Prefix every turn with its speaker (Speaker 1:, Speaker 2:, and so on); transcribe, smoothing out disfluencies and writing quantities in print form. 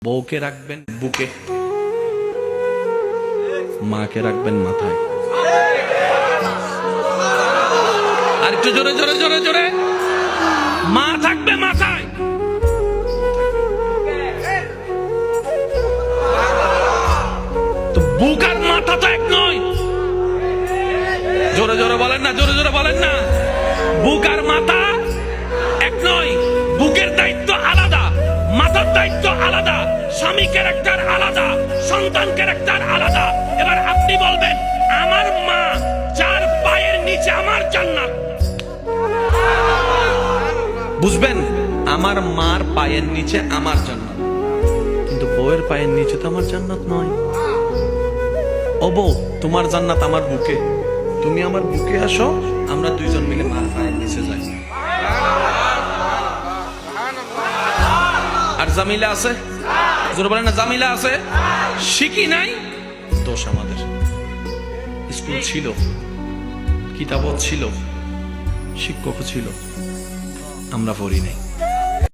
Speaker 1: বউকে রাখবেন বুকে, মাকে রাখবেন মাথায়। আর একটু জোরে জোরে জোরে জোরে, মা থাকবে মাথায়। তো বুক আর মাথা তো এক নয়। জোরে জোরে বলেন না, জোরে জোরে বলেন না। বুক আর মাথা এক নয়। বুকের দায়িত্ব আলাদা, মাথার দায়িত্ব আলাদা, স্বামী ক্যারেক্টার আলাদা, সন্তান ক্যারেক্টার আলাদা। এবার আপনি বলবেন আমার মা যার পায়ের নিচে আমার জান্নাত, বুঝবেন আমার মার পায়ের নিচে আমার জান্নাত, কিন্তু বউয়ের পায়ের নিচে তো আমার জান্নাত নয়। ও বউ, তোমার জান্নাত আমার বুকে, তুমি আমার বুকে আসো, আমরা দুইজন মিলে মার পায়ের নিচে যাই। আর জামিলা আছে, জোরে বলেন না, জামিলা আছে। শিখি নাই, দোষ আমাদের। স্কুল ছিল, কিতাবও ছিল, শিক্ষকও ছিল, আমরা পড়ি নাই।